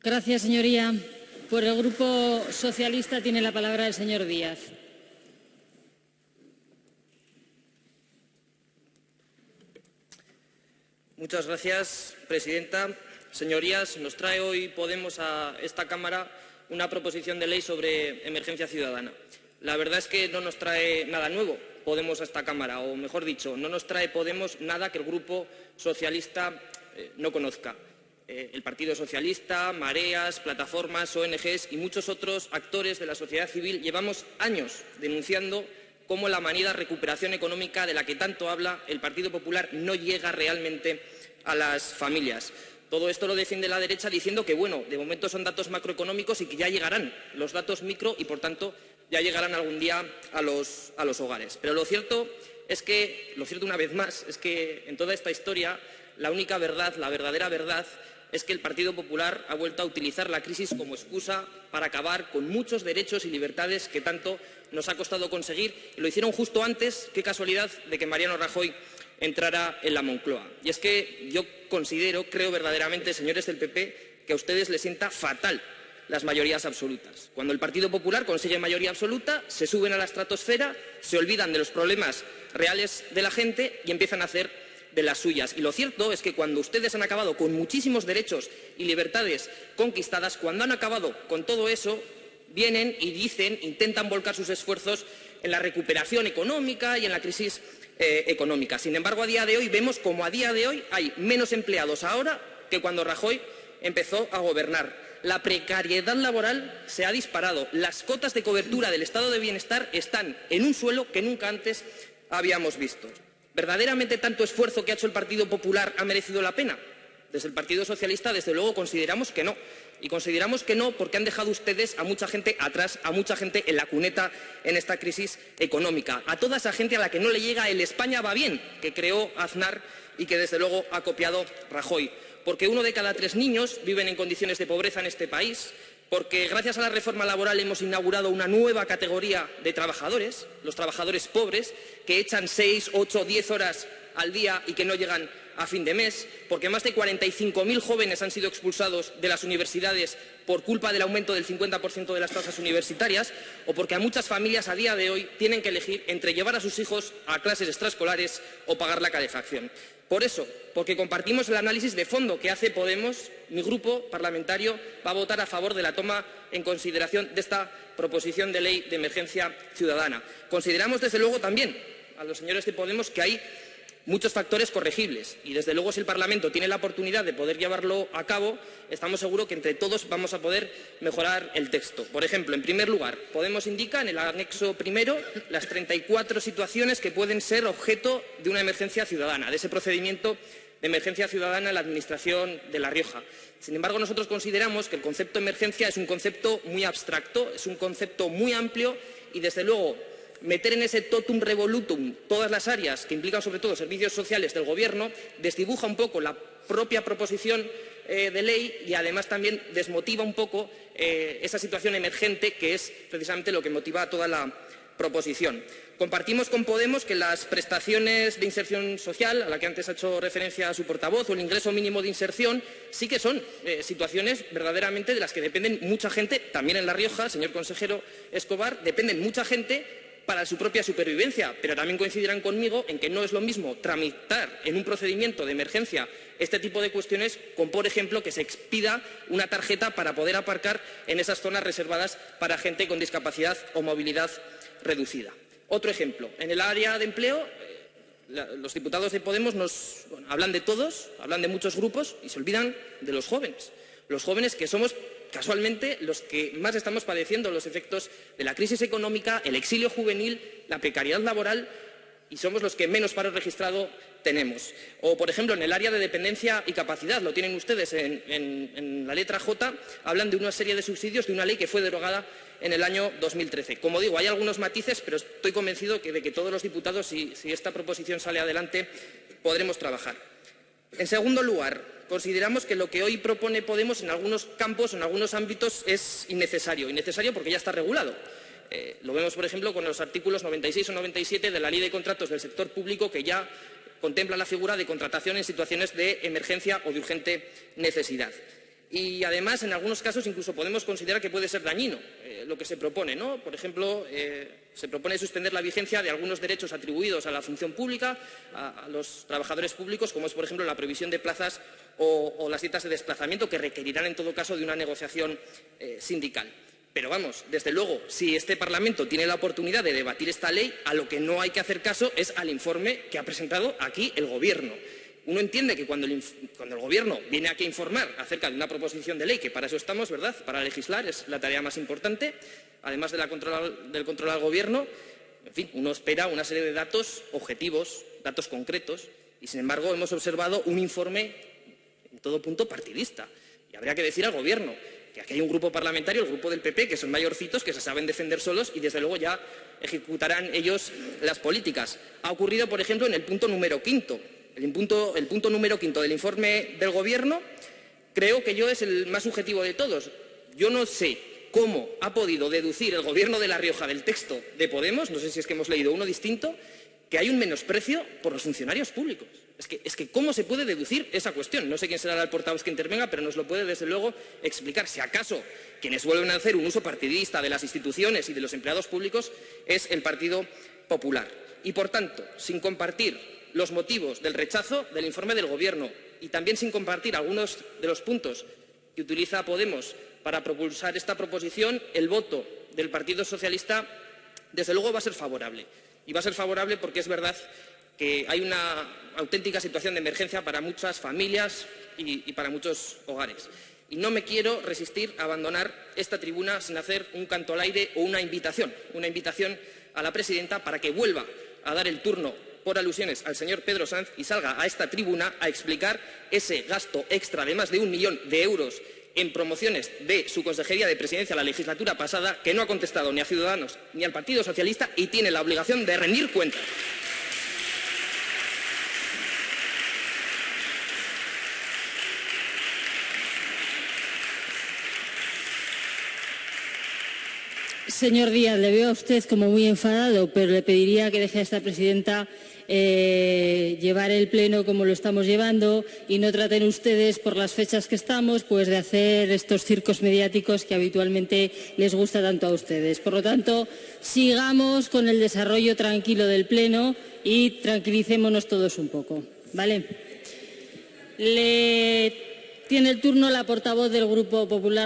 Gracias, señoría. Por el Grupo Socialista tiene la palabra el señor Díaz. Muchas gracias, presidenta. Señorías, nos trae hoy Podemos a esta Cámara una proposición de ley sobre emergencia ciudadana. La verdad es que no nos trae nada nuevo Podemos a esta Cámara, o mejor dicho, no nos trae Podemos nada que el Grupo Socialista no conozca. El Partido Socialista, mareas, plataformas, ONGs y muchos otros actores de la sociedad civil llevamos años denunciando cómo la manida recuperación económica de la que tanto habla el Partido Popular no llega realmente a las familias. Todo esto lo defiende la derecha diciendo que, bueno, de momento son datos macroeconómicos y que ya llegarán los datos micro y, por tanto, ya llegarán algún día a los hogares. Pero lo cierto una vez más, es que en toda esta historia la única verdad, la verdadera verdad, es que el Partido Popular ha vuelto a utilizar la crisis como excusa para acabar con muchos derechos y libertades que tanto nos ha costado conseguir, y lo hicieron justo antes, qué casualidad, de que Mariano Rajoy entrara en la Moncloa. Y es que yo creo verdaderamente, señores del PP, que a ustedes les sienta fatal las mayorías absolutas. Cuando el Partido Popular consigue mayoría absoluta, se suben a la estratosfera, se olvidan de los problemas reales de la gente y empiezan a hacer de las suyas. Y lo cierto es que cuando ustedes han acabado con muchísimos derechos y libertades conquistadas, cuando han acabado con todo eso, vienen y intentan volcar sus esfuerzos en la recuperación económica y en la crisis económica. Sin embargo, a día de hoy vemos como hay menos empleados ahora que cuando Rajoy empezó a gobernar. La precariedad laboral se ha disparado. Las cotas de cobertura del estado de bienestar están en un suelo que nunca antes habíamos visto. ¿Verdaderamente tanto esfuerzo que ha hecho el Partido Popular ha merecido la pena? Desde el Partido Socialista, desde luego, consideramos que no. Y consideramos que no porque han dejado ustedes a mucha gente atrás, a mucha gente en la cuneta en esta crisis económica. A toda esa gente a la que no le llega el España va bien, que creó Aznar y que desde luego ha copiado Rajoy. Porque 1 de cada 3 niños viven en condiciones de pobreza en este país. Porque gracias a la reforma laboral hemos inaugurado una nueva categoría de trabajadores, los trabajadores pobres, que echan 6, 8, 10 horas al día y que no llegan a fin de mes, porque más de 45.000 jóvenes han sido expulsados de las universidades por culpa del aumento del 50% de las tasas universitarias, o porque a muchas familias a día de hoy tienen que elegir entre llevar a sus hijos a clases extraescolares o pagar la calefacción. Por eso, porque compartimos el análisis de fondo que hace Podemos, mi grupo parlamentario va a votar a favor de la toma en consideración de esta proposición de ley de emergencia ciudadana. Consideramos, desde luego, también a los señores de Podemos que hay muchos factores corregibles y, desde luego, si el Parlamento tiene la oportunidad de poder llevarlo a cabo, estamos seguros que entre todos vamos a poder mejorar el texto. Por ejemplo, en primer lugar, Podemos indica en el anexo primero las 34 situaciones que pueden ser objeto de una emergencia ciudadana, de ese procedimiento de emergencia ciudadana en la Administración de La Rioja. Sin embargo, nosotros consideramos que el concepto de emergencia es un concepto muy abstracto, es un concepto muy amplio y, desde luego, meter en ese totum revolutum todas las áreas que implican sobre todo servicios sociales del Gobierno desdibuja un poco la propia proposición de ley y además también desmotiva un poco esa situación emergente que es precisamente lo que motiva a toda la proposición. Compartimos con Podemos que las prestaciones de inserción social, a la que antes ha hecho referencia su portavoz, o el ingreso mínimo de inserción, sí que son situaciones verdaderamente de las que dependen mucha gente, también en La Rioja, señor consejero Escobar, dependen mucha gente para su propia supervivencia, pero también coincidirán conmigo en que no es lo mismo tramitar en un procedimiento de emergencia este tipo de cuestiones con, por ejemplo, que se expida una tarjeta para poder aparcar en esas zonas reservadas para gente con discapacidad o movilidad reducida. Otro ejemplo, en el área de empleo, los diputados de Podemos hablan de todos, hablan de muchos grupos y se olvidan de los jóvenes. Los jóvenes que somos casualmente los que más estamos padeciendo los efectos de la crisis económica, el exilio juvenil, la precariedad laboral y somos los que menos paro registrado tenemos. O, por ejemplo, en el área de dependencia y capacidad, lo tienen ustedes en la letra J, hablan de una serie de subsidios de una ley que fue derogada en el año 2013. Como digo, hay algunos matices, pero estoy convencido de que todos los diputados, si esta proposición sale adelante, podremos trabajar. En segundo lugar, consideramos que lo que hoy propone Podemos en algunos campos, en algunos ámbitos, es innecesario. Innecesario porque ya está regulado. Lo vemos, por ejemplo, con los artículos 96 o 97 de la Ley de Contratos del Sector Público, que ya contempla la figura de contratación en situaciones de emergencia o de urgente necesidad. Y además, en algunos casos, incluso podemos considerar que puede ser dañino lo que se propone, ¿no? Por ejemplo, se propone suspender la vigencia de algunos derechos atribuidos a la función pública, a los trabajadores públicos, como es, por ejemplo, la previsión de plazas o las dietas de desplazamiento, que requerirán, en todo caso, de una negociación sindical. Pero vamos, desde luego, si este Parlamento tiene la oportunidad de debatir esta ley, a lo que no hay que hacer caso es al informe que ha presentado aquí el Gobierno. Uno entiende que cuando el Gobierno viene aquí a informar acerca de una proposición de ley, que para eso estamos, ¿verdad?, para legislar, es la tarea más importante, además del control al Gobierno, en fin, uno espera una serie de datos objetivos, datos concretos, y sin embargo hemos observado un informe en todo punto partidista. Y habría que decir al Gobierno que aquí hay un grupo parlamentario, el grupo del PP, que son mayorcitos, que se saben defender solos y desde luego ya ejecutarán ellos las políticas. Ha ocurrido, por ejemplo, en el punto número 5. El punto número 5 del informe del Gobierno creo que es el más subjetivo de todos. Yo no sé cómo ha podido deducir el Gobierno de La Rioja del texto de Podemos, no sé si es que hemos leído uno distinto, que hay un menosprecio por los funcionarios públicos. Es que ¿cómo se puede deducir esa cuestión? No sé quién será el portavoz que intervenga, pero nos lo puede desde luego explicar. Si acaso quienes vuelven a hacer un uso partidista de las instituciones y de los empleados públicos es el Partido Popular. Y por tanto, sin compartir los motivos del rechazo del informe del Gobierno y también sin compartir algunos de los puntos que utiliza Podemos para propulsar esta proposición, el voto del Partido Socialista desde luego va a ser favorable. Y va a ser favorable porque es verdad que hay una auténtica situación de emergencia para muchas familias y para muchos hogares. Y no me quiero resistir a abandonar esta tribuna sin hacer un canto al aire o una invitación a la presidenta para que vuelva a dar el turno por alusiones al señor Pedro Sanz y salga a esta tribuna a explicar ese gasto extra de más de 1 millón de euros en promociones de su consejería de presidencia la legislatura pasada, que no ha contestado ni a Ciudadanos ni al Partido Socialista y tiene la obligación de rendir cuentas. Señor Díaz, le veo a usted como muy enfadado, pero le pediría que deje a esta presidenta llevar el pleno como lo estamos llevando y no traten ustedes, por las fechas que estamos, pues de hacer estos circos mediáticos que habitualmente les gusta tanto a ustedes. Por lo tanto, sigamos con el desarrollo tranquilo del pleno y tranquilicémonos todos un poco, ¿vale? Tiene el turno la portavoz del Grupo Popular.